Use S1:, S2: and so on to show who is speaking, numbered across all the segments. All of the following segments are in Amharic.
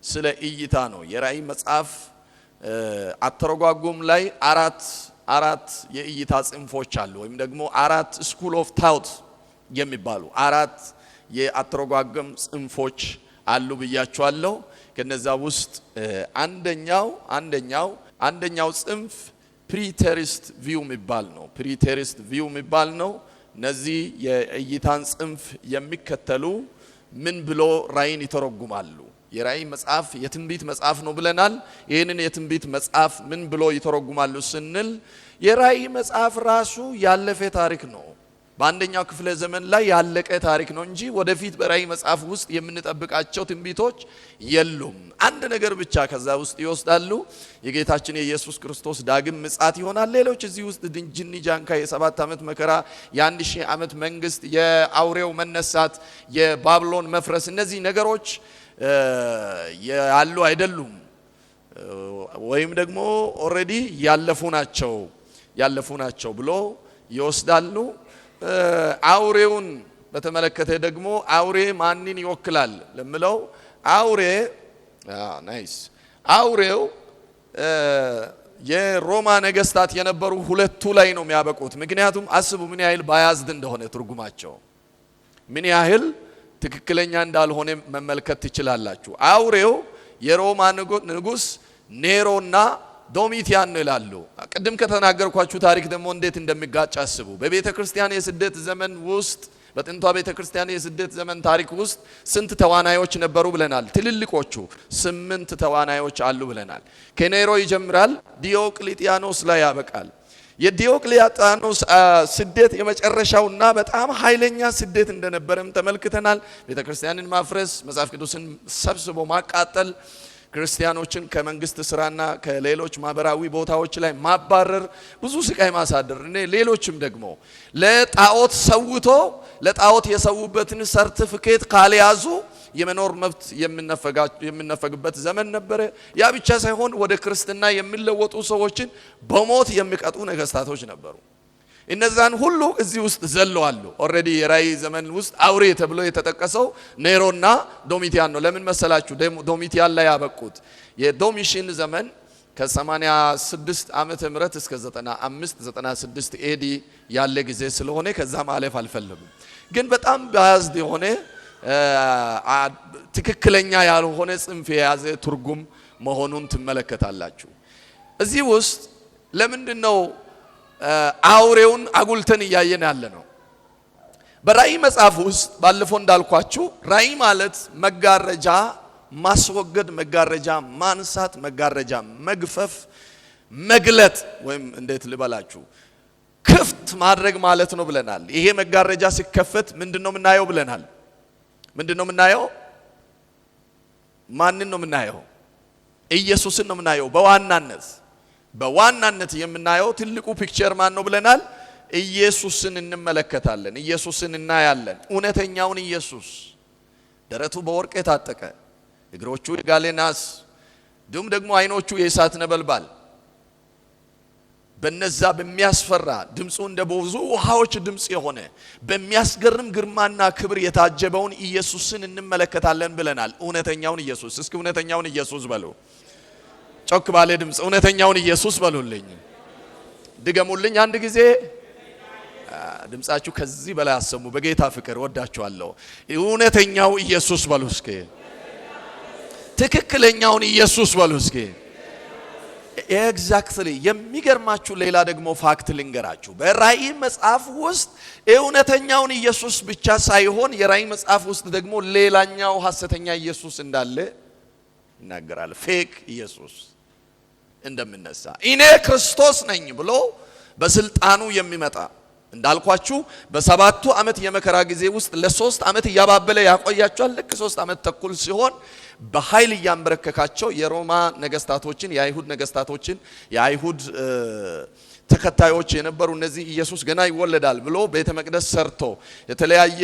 S1: ስለ እይታ ነው። የራእይ መጽሐፍ አተረጓጎም ላይ አራት የእይታ ጽንፎች አሉ ወይም ደግሞ አራት ስኩል ኦፍ ታውት የሚባሉ አራት የአተረጓጎም ጽንፎች አሉ ብያቸዋለሁ። ከነዛ ውስጥ አንደኛው ጽንፍ ፕሪቴሪስት ቪው የሚባል ነው። ፕሪቴሪስት ቪው የሚባል ነው። እነዚህ የእይታን ጽንፍ የሚከተሉ ምን ብሎ ራእይን ይተረጉማሉ? የራእይ መጽሐፍ የትንቢት መጽሐፍ ነው ብለናል። ይህንን የትንቢት መጽሐፍ ምን ብሎ ይተረጉማሉ ስንል የራእይ መጽሐፍ ራሱ ያለፈ ታሪክ ነው። በአንደኛው ክፍለ ዘመን ላይ ያለቀ ታሪክ ነው እንጂ ወደፊት በራእይ መጽሐፍ ውስጥ የምንጠብቃቸው ትንቢቶች የሉም። አንድ ነገር ብቻ ከዛ ውስጥ ይወስዳሉ። የጌታችን የኢየሱስ ክርስቶስ ዳግም ምጽአት ይሆናል። ሌሎች እዚህ ውስጥ ጅኒ ጃንካ፣ የ7 ዓመት መከራ፣ የ1000 ዓመት መንግስት፣ የአውሬው መነሳት፣ የባቢሎን መፍረስ፣ እነዚህ ነገሮች ያሉ አይደሉም ወይም ደግሞ ኦሬዲ ያለፉ ናቸው ብሎ ይወስዳሉ። አውሬውን በተመለከተ ደግሞ አውሬ ማንን ይወክላል ለምለው አውሬው የሮማ ነገስታት የነበሩ ሁለቱ ላይ ነው የሚያበቁት። ምክንያቱም አስቡ ምን ያህል ባያዝድ እንደሆነ ትርጉማቸው ምን ያህል ትክክለኛ እንዳልሆነ መመልከት ትችላላችሁ። አውሬው የሮማ ንጉስ ኔሮና ዶሚቲያን ነው ይላሉ። ቅድም ከተናገርኳችሁ ታሪክ ደግሞ እንዴት እንደሚጋጭ አስቡ። በቤተ ክርስቲያን የስደት ዘመን ውስጥ በጥንቷ ቤተ ክርስቲያን የስደት ዘመን ታሪክ ውስጥ ስንት ተዋናዮች ነበሩ ብለናል? ትልልቆቹ 8 ተዋናዮች አሉ ብለናል። ከኔሮ ይጀምራል፣ ዲዮቅሊጥያኖስ ላይ ያበቃል። የዲዮቅሊጥያኖስ ስደት የመጨረሻውና በጣም ኃይለኛ ስደት እንደነበረም ተመልክተናል። ቤተ ክርስቲያንን ማፍረስ፣ መጽሐፍ ቅዱስን ሰብስቦ ማቃጠል፣ ክርስቲያኖችን ከመንግስት ስራና ከሌሎች ማህበራዊ ቦታዎች ላይ ማባረር፣ ብዙ ስቃይ ማሳደር፣ ሌሎችም ደግሞ ለጣዖት ሰውቶ ለጣዖት የሰውበትን ሰርቲፊኬት ካልያዙ የመኖር መብት የምነፈግበት ዘመን ነበረ። ያ ብቻ ሳይሆን ወደ ክርስትና የሚለወጡ ሰዎችን በሞት የሚቀጡ ነገስታቶች ነበሩ። እነዛን ሁሉ እዚህ ውስጥ ዘለዋሉ። ኦሬዲ የራእይ ዘመን ውስጥ አውሬ ተብሎ የተጠቀሰው ኔሮና ዶሚቲያን ነው። ለምን መሰላችሁ? ዶሚቲያን ላይ ያበቁት የዶሚሽን ዘመን ከ86 ዓመተ ምህረት እስከ 95-96 ኤዲ ያለ ጊዜ ስለሆነ ከዛ ማለፍ አልፈለጉም። ግን በጣም ባያዝድ የሆነ ትክክለኛ ያልሆነ ጽንፍ የያዘ ትርጉም መሆኑን ትመለከታላችሁ። እዚህ ውስጥ ለምንድነው አውሬውን አጉልተን እያየን ያለ ነው? በራእይ መጽሐፍ ውስጥ ባለፈው እንዳልኳችሁ ራእይ ማለት መጋረጃ ማስወገድ፣ መጋረጃ ማንሳት፣ መጋረጃ መግፈፍ፣ መግለጥ ወይም እንዴት ልበላችሁ ክፍት ማድረግ ማለት ነው ብለናል። ይሄ መጋረጃ ሲከፈት ምንድነው የምናየው ብለናል? ምንድነው የምናየው? ማንን ነው የምናየው? ኢየሱስን ነው የምናየው። በዋናነት የምናየው ትልቁ ፒክቸር ማን ነው ብለናል? ኢየሱስን እንመለከታለን። ኢየሱስን እናያለን። እውነተኛውን ኢየሱስ፣ ደረቱ በወርቅ የታጠቀ፣ እግሮቹ የጋለ ናስ፣ እንዲሁም ደግሞ አይኖቹ የእሳት ነበልባል፣ በነዛ በሚያስፈራ ድምፁ እንደ ብዙ ውሃዎች ድምጽ የሆነ በሚያስገርም ግርማና ክብር የታጀበውን ኢየሱስን እንመለከታለን ብለናል። እውነተኛውን ኢየሱስ። እስኪ እውነተኛውን ኢየሱስ በሉ። ጮክ ባለ ድምጽ እውነተኛውን ኢየሱስ በሉልኝ። ድገሙልኝ አንድ ጊዜ። ድምጻችሁ ከዚህ በላይ አሰሙ። በጌታ ፍቅር ወዳችኋለሁ። እውነተኛው ኢየሱስ በሉ እስኪ። ትክክለኛውን ኢየሱስ በሉ እስኪ። ኤግዛክትሊ። የሚገርማችሁ ሌላ ደግሞ ፋክት ልንገራችሁ። በራእይ መጽሐፍ ውስጥ እውነተኛውን ኢየሱስ ብቻ ሳይሆን የራእይ መጽሐፍ ውስጥ ደግሞ ሌላኛው ሐሰተኛ ኢየሱስ እንዳለ ይናገራል። ፌክ ኢየሱስ እንደምነሳ፣ እኔ ክርስቶስ ነኝ ብሎ በስልጣኑ የሚመጣ እንዳልኳችሁ በ7 ዓመት የመከራ ጊዜ ውስጥ ለ3 ዓመት ያባበለ ያቆያቸዋል። ልክ 3 ዓመት ተኩል ሲሆን በኃይል ያንበረከካቸው የሮማ ነገስታቶችን፣ የአይሁድ ነገስታቶችን፣ የአይሁድ ተከታዮች የነበሩ እነዚህ ኢየሱስ ገና ይወለዳል ብሎ ቤተ መቅደስ ሰርቶ የተለያየ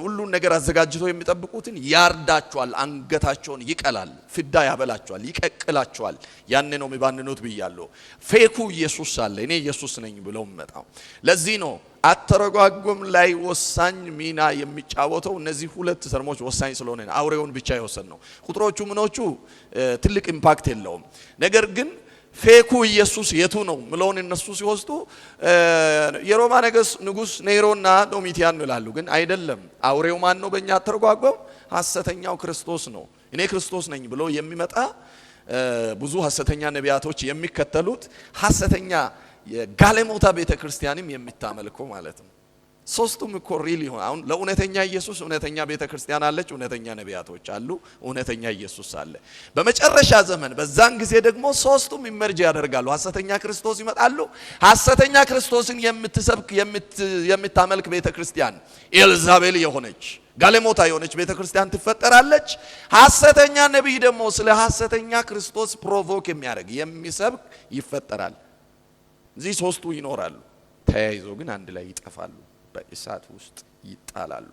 S1: ሁሉን ነገር አዘጋጅቶ የሚጠብቁትን ያርዳቸዋል፣ አንገታቸውን ይቀላል፣ ፍዳ ያበላቸዋል፣ ይቀቅላቸዋል። ያኔ ነው የሚባንኑት ብያለሁ። ፌኩ ኢየሱስ አለ፣ እኔ ኢየሱስ ነኝ ብለው መጣው። ለዚህ ነው አተረጓጎም ላይ ወሳኝ ሚና የሚጫወተው እነዚህ ሁለት ተርሞች ወሳኝ ስለሆነ አውሬውን ብቻ ይወሰን ነው። ቁጥሮቹ ምኖቹ ትልቅ ኢምፓክት የለውም። ነገር ግን ፌኩ ኢየሱስ የቱ ነው ምለውን እነሱ ሲወስዱ የሮማ ንጉስ ኔሮና ዶሚቲያን ይላሉ። ግን አይደለም። አውሬው ማን ነው? በእኛ አተረጓጎም ሐሰተኛው ክርስቶስ ነው። እኔ ክርስቶስ ነኝ ብሎ የሚመጣ ብዙ ሐሰተኛ ነቢያቶች የሚከተሉት ሐሰተኛ የጋለሞታ ቤተክርስቲያንም የሚታመልከው ማለት ነው። ሶስቱም እኮ ሪል ይሆን። አሁን ለእውነተኛ ኢየሱስ እውነተኛ ቤተክርስቲያን አለች፣ እውነተኛ ነቢያቶች አሉ፣ እውነተኛ ኢየሱስ አለ። በመጨረሻ ዘመን በዛን ጊዜ ደግሞ ሶስቱም ኢመርጅ ያደርጋሉ። ሐሰተኛ ክርስቶስ ይመጣሉ። ሐሰተኛ ክርስቶስን የምትሰብክ የምታመልክ ቤተክርስቲያን ኤልዛቤል የሆነች ጋለሞታ የሆነች ቤተክርስቲያን ትፈጠራለች። ሐሰተኛ ነቢይ ደግሞ ስለ ሐሰተኛ ክርስቶስ ፕሮቮክ የሚያደርግ የሚሰብክ ይፈጠራል። እዚህ ሶስቱ ይኖራሉ፣ ተያይዞ ግን አንድ ላይ ይጠፋሉ፣ በእሳት ውስጥ ይጣላሉ።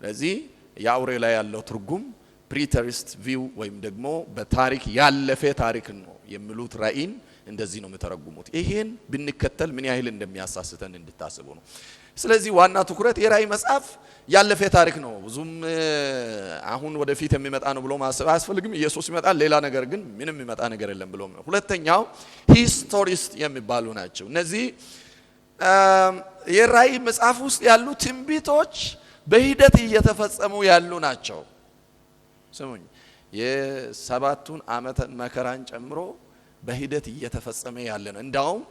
S1: ስለዚህ የአውሬ ላይ ያለው ትርጉም ፕሪተሪስት ቪው ወይም ደግሞ በታሪክ ያለፈ ታሪክ ነው የሚሉት ራእይን እንደዚህ ነው የሚተረጉሙት። ይሄን ብንከተል ምን ያህል እንደሚያሳስተን እንድታስቡ ነው። ስለዚህ ዋና ትኩረት የራእይ መጽሐፍ ያለፈ ታሪክ ነው። ብዙም አሁን ወደፊት የሚመጣ ነው ብሎ ማሰብ አያስፈልግም። ኢየሱስ ይመጣል፣ ሌላ ነገር ግን ምንም የሚመጣ ነገር የለም ብሎ ነው። ሁለተኛው ሂስቶሪስት የሚባሉ ናቸው። እነዚህ የራእይ መጽሐፍ ውስጥ ያሉ ትንቢቶች በሂደት እየተፈጸሙ ያሉ ናቸው። ስሙኝ፣ የሰባቱን ዓመት መከራን ጨምሮ በሂደት እየተፈጸመ ያለ ነው። እንዳውም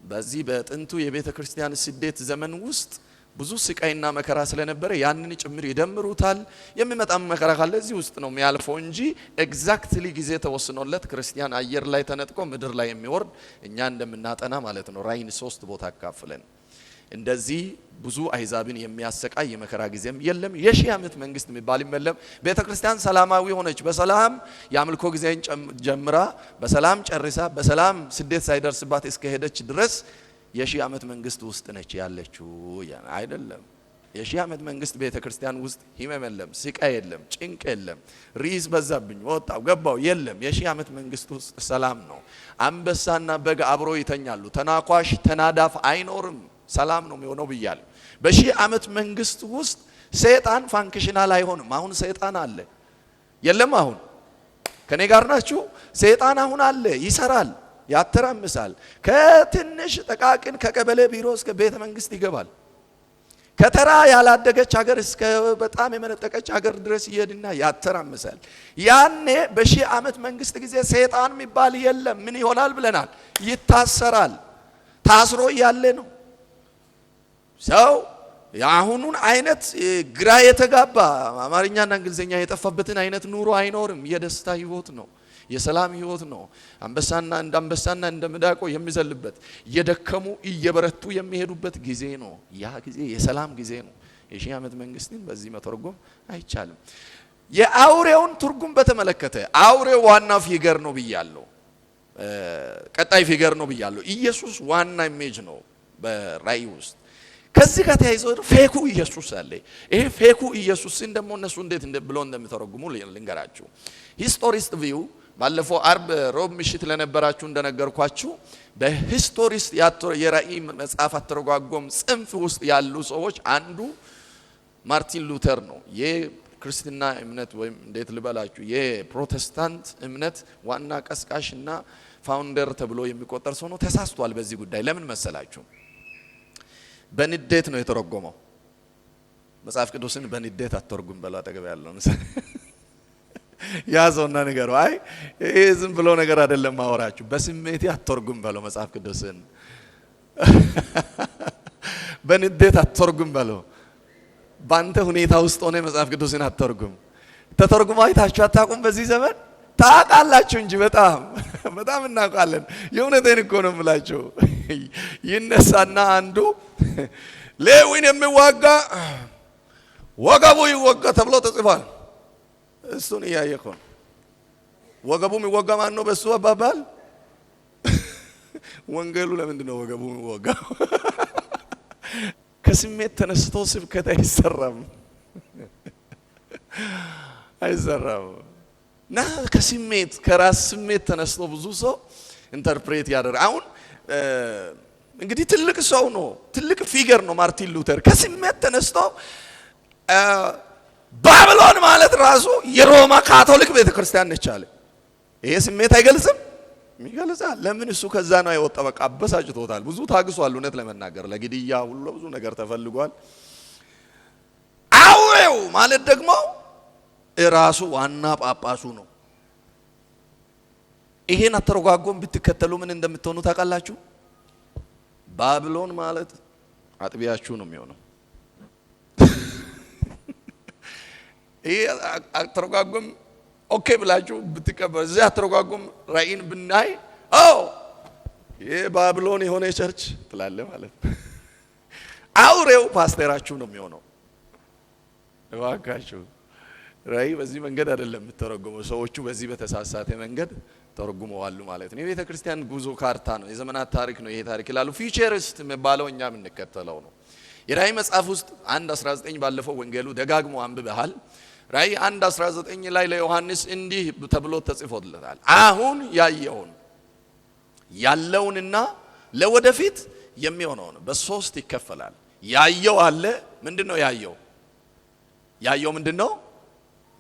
S1: በዚህ በጥንቱ የቤተ ክርስቲያን ስደት ዘመን ውስጥ ብዙ ስቃይና መከራ ስለነበረ ያንን ጭምር ይደምሩታል። የሚመጣም መከራ ካለ እዚህ ውስጥ ነው የሚያልፈው እንጂ ኤግዛክትሊ ጊዜ ተወስኖለት ክርስቲያን አየር ላይ ተነጥቆ ምድር ላይ የሚወርድ እኛ እንደምናጠና ማለት ነው። ራእይን 3 ቦታ አካፍለን እንደዚህ ብዙ አሕዛብን የሚያሰቃይ የመከራ ጊዜም የለም። የሺህ ዓመት መንግስት የሚባል የለም። ቤተ ክርስቲያን ሰላማዊ ሆነች። በሰላም የአምልኮ ጊዜን ጀምራ በሰላም ጨርሳ በሰላም ስደት ሳይደርስባት እስከሄደች ድረስ የሺህ ዓመት መንግስት ውስጥ ነች ያለችው አይደለም። የሺህ ዓመት መንግስት ቤተ ክርስቲያን ውስጥ ህመም የለም፣ ስቃይ የለም፣ ጭንቅ የለም፣ ሪዝ በዛብኝ ወጣው ገባው የለም። የሺህ ዓመት መንግስት ውስጥ ሰላም ነው። አንበሳና በግ አብሮ ይተኛሉ። ተናኳሽ ተናዳፍ አይኖርም። ሰላም ነው የሚሆነው ብያለሁ። በሺህ ዓመት መንግስት ውስጥ ሰይጣን ፋንክሽናል አይሆንም። አሁን ሰይጣን አለ የለም? አሁን ከኔ ጋር ናችሁ? ሰይጣን አሁን አለ፣ ይሰራል፣ ያተራምሳል። ከትንሽ ጠቃቅን ከቀበሌ ቢሮ እስከ ቤተ መንግስት ይገባል። ከተራ ያላደገች ሀገር እስከ በጣም የመነጠቀች ሀገር ድረስ ይሄድና ያተራምሳል። ያኔ በሺህ ዓመት መንግስት ጊዜ ሰይጣን የሚባል የለም። ምን ይሆናል ብለናል? ይታሰራል። ታስሮ ያለ ነው ሰው። የአሁኑን አይነት ግራ የተጋባ አማርኛና እንግሊዘኛ የጠፋበትን አይነት ኑሮ አይኖርም። የደስታ ህይወት ነው፣ የሰላም ህይወት ነው። አንበሳና እንደ ሚዳቆ የሚዘልበት የደከሙ እየበረቱ የሚሄዱበት ጊዜ ነው። ያ ጊዜ የሰላም ጊዜ ነው። የሺህ ዓመት መንግስትን በዚህ መተርጎም አይቻልም። የአውሬውን ትርጉም በተመለከተ አውሬው ዋና ፊገር ነው ብያለሁ፣ ቀጣይ ፊገር ነው ብያለሁ። ኢየሱስ ዋና ኢሜጅ ነው በራእይ ውስጥ። ከዚህ ጋር ተያይዞ ፌኩ ኢየሱስ አለ። ይሄ ፌኩ ኢየሱስን ደግሞ እነሱ እንዴት ብሎ እንደሚተረጉሙ ልንገራችሁ። ሂስቶሪስት ቪው ባለፈው አርብ ሮብ ምሽት ለነበራችሁ እንደነገርኳችሁ በሂስቶሪስት የራእይ መጽሐፍ አተረጓጎም ጽንፍ ውስጥ ያሉ ሰዎች አንዱ ማርቲን ሉተር ነው። የክርስትና እምነት ወይም እንዴት ልበላችሁ የፕሮቴስታንት እምነት ዋና ቀስቃሽና ፋውንደር ተብሎ የሚቆጠር ሰው ነው። ተሳስቷል በዚህ ጉዳይ። ለምን መሰላችሁ? በንዴት ነው የተረጎመው። መጽሐፍ ቅዱስን በንዴት አተርጉም በለው አጠገብ ያለው ያዘውና ነገሩ አይ ይሄ ዝም ብሎ ነገር አይደለም ማወራችሁ፣ በስሜት አተርጉም በለው መጽሐፍ ቅዱስን በንዴት አተርጉም በለው። ባንተ ሁኔታ ውስጥ ሆነ መጽሐፍ ቅዱስን አተርጉም። ተተርጉማ አይታችሁ አታውቁም? በዚህ ዘመን ታውቃላችሁ እንጂ በጣም እናውቃለን። የእውነቴን እኮ ነው የምላችሁ። ይነሳና አንዱ ሌዊን የሚዋጋ ወገቡ ይወጋ ተብሎ ተጽፏል። እሱን እያየኮ ወገቡ የሚወጋ ማን ነው? በሱ አባባል ወንጌሉ ለምንድን ነው ወገቡ ወጋው? ከስሜት ተነስቶ ስብከት አይሰራም። ና ከስሜት ከራስ ስሜት ተነስቶ ብዙ ሰው ኢንተርፕሬት ያደርጋል። አሁን እንግዲህ ትልቅ ሰው ነው፣ ትልቅ ፊገር ነው ማርቲን ሉተር። ከስሜት ተነስቶ ባቢሎን ማለት ራሱ የሮማ ካቶሊክ ቤተክርስቲያን ነች አለ። ይሄ ስሜት አይገልጽም? ይገልጻል። ለምን? እሱ ከዛ ነው የወጣው። በቃ አበሳጭቶታል። ብዙ ታግሷል። እውነት ለመናገር ለግድያ ሁሉ ብዙ ነገር ተፈልጓል። አውሬው ማለት ደግሞ ራሱ ዋና ጳጳሱ ነው። ይሄን አተረጓጎም ብትከተሉ ምን እንደምትሆኑ ታውቃላችሁ? ባቢሎን ማለት አጥቢያችሁ ነው የሚሆነው። ይሄ አተረጓጎም ኦኬ ብላችሁ ብትቀበሉ፣ እዚህ አተረጓጎም ራእይን ብናይ ይሄ ባቢሎን የሆነ ቸርች ትላለ ማለት ነው። አውሬው ፓስተራችሁ ነው የሚሆነው። እባካችሁ ራእይ በዚህ መንገድ አይደለም የምትተረጉመው። ሰዎቹ በዚህ በተሳሳተ መንገድ ተረጉመዋል ማለት ነው። የቤተ ክርስቲያን ጉዞ ካርታ ነው፣ የዘመናት ታሪክ ነው ይሄ ታሪክ ይላሉ። ፊውቸሪስት የሚባለው እኛ የምንከተለው ነው። የራእይ መጽሐፍ ውስጥ 1:19 ባለፈው ወንጌሉ ደጋግሞ አንብበሃል። ራእይ 1:19 ላይ ለዮሐንስ እንዲህ ተብሎ ተጽፎለታል። አሁን ያለውንና ለወደፊት የሚሆነውን በሶስት ይከፈላል። ያየው አለ። ምንድነው ያየው? ያየው ምንድነው?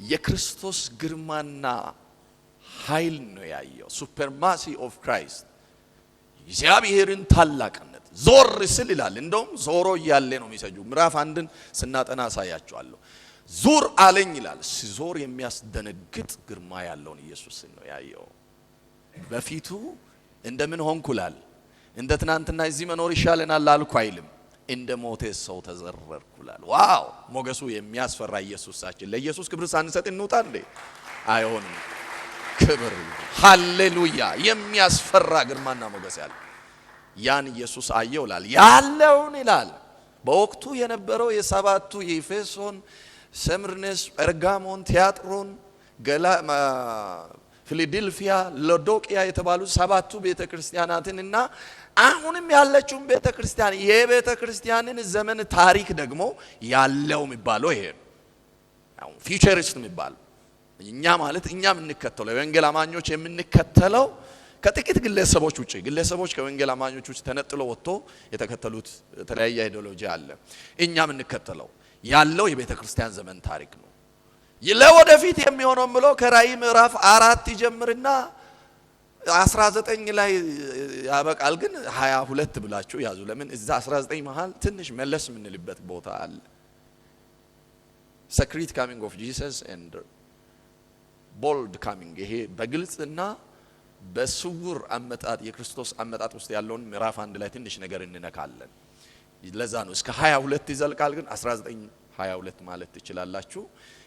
S1: የክርስቶስ ግርማና ኃይል ነው ያየው። ሱፐርማሲ ኦፍ ክራይስት፣ እግዚአብሔርን ታላቅነት ዞር ስል ይላል። እንደውም ዞሮ እያለ ነው የሚሰጁ። ምዕራፍ 1ን ስናጠና አሳያቸዋለሁ። ዙር አለኝ ይላል። ሲዞር የሚያስደነግጥ ግርማ ያለውን ኢየሱስን ነው ያየው። በፊቱ እንደምን ሆንኩላል? እንደ ትናንትና እዚህ መኖር ይሻለናል አልኩ አይልም። እንደ ሞተ ሰው ተዘረርኩላል። ዋው! ሞገሱ የሚያስፈራ ኢየሱሳችን። ለኢየሱስ ክብር ሳንሰጥ እንውጣ እንዴ? አይሆንም። ክብር ሃሌሉያ! የሚያስፈራ ግርማና ሞገስ ያለ ያን ኢየሱስ አየው ይላል። ያለውን ይላል በወቅቱ የነበረው የሰባቱ የኤፌሶን፣ ሰምርኔስ፣ ጴርጋሞን፣ ቲያጥሮን፣ ፊላዴልፊያ፣ ሎዶቅያ የተባሉ ሰባቱ ቤተክርስቲያናትንና አሁንም ያለችውን ቤተክርስቲያን የቤተክርስቲያንን ዘመን ታሪክ ደግሞ ያለው የሚባለው ይሄ ነው። አሁን ፊውቸሪስት የሚባለው እኛ ማለት እኛ የምንከተለው የወንጌል አማኞች የምንከተለው ከጥቂት ግለሰቦች ውጪ፣ ግለሰቦች ከወንጌል አማኞች ውጪ ተነጥሎ ወጥቶ የተከተሉት የተለያየ አይዲዮሎጂ አለ። እኛ የምንከተለው ያለው የቤተክርስቲያን ዘመን ታሪክ ነው። ለወደፊት የሚሆነው ብሎ ከራእይ ምዕራፍ 4 ይጀምርና 19 ላይ ያበቃል። ግን 22 ብላችሁ ያዙ። ለምን? እዛ 19 መሃል ትንሽ መለስ የምንልበት ቦታ አለ። ሰክሪት ካሚንግ ኦፍ ጂሰስ ኤንድ ቦልድ ካሚንግ፣ ይሄ በግልጽና በስውር አመጣጥ የክርስቶስ አመጣጥ ውስጥ ያለውን ምዕራፍ 1 ላይ ትንሽ ነገር እንነካለን። ለዛ ነው እስከ 22 ይዘልቃል። ግን 19:22 ማለት ትችላላችሁ።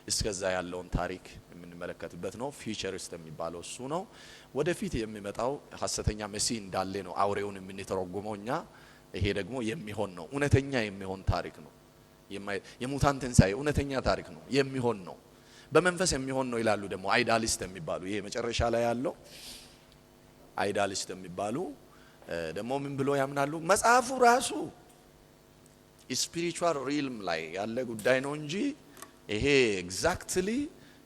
S1: እስከዛ ያለውን ታሪክ የምንመለከትበት ነው። ፊውቸሪስት የሚባለው እሱ ነው። ወደፊት የሚመጣው ሐሰተኛ መሲህ እንዳለ ነው አውሬውን የምንተረጉመው እኛ። ይሄ ደግሞ የሚሆን ነው፣ እውነተኛ የሚሆን ታሪክ ነው። የሙታን ትንሣኤ እውነተኛ ታሪክ ነው፣ የሚሆን ነው፣ በመንፈስ የሚሆን ነው ይላሉ። ደግሞ አይዳሊስት የሚባሉ ይሄ መጨረሻ ላይ ያለው አይዳሊስት የሚባሉ ደግሞ ምን ብሎ ያምናሉ? መጽሐፉ ራሱ ስፒሪቹዋል ሪልም ላይ ያለ ጉዳይ ነው እንጂ ይሄ ኤግዛክትሊ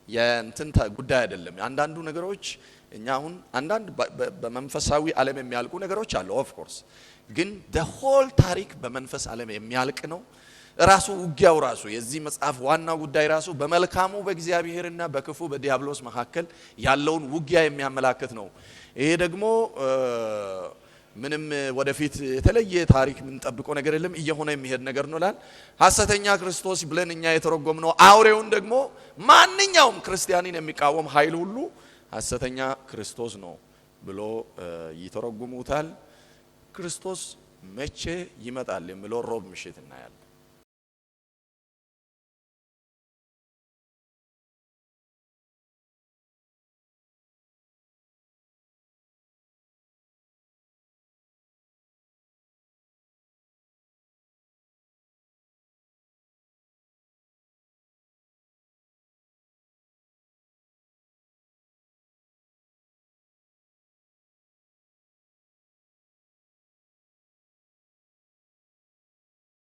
S1: የእንትን ጉዳይ አይደለም። አንዳንዱ ነገሮች እኛ አሁን አንዳንድ በመንፈሳዊ ዓለም የሚያልቁ ነገሮች አሉ ኦፍ ኮርስ፣ ግን the whole ታሪክ በመንፈስ ዓለም የሚያልቅ ነው። ራሱ ውጊያው ራሱ የዚህ መጽሐፍ ዋና ጉዳይ ራሱ በመልካሙ በእግዚአብሔርና በክፉ በዲያብሎስ መካከል ያለውን ውጊያ የሚያመላክት ነው። ይሄ ደግሞ ምንም ወደፊት የተለየ ታሪክ ምን ጠብቆ ነገር የለም፣ እየሆነ የሚሄድ ነገር ነው ላል ሐሰተኛ ክርስቶስ ብለን እኛ የተረጎምነው አውሬውን ደግሞ ማንኛውም ክርስቲያንን የሚቃወም ኃይል ሁሉ ሐሰተኛ ክርስቶስ ነው ብሎ ይተረጉሙታል። ክርስቶስ መቼ ይመጣል የሚለው ሮብ ምሽት እናያለን።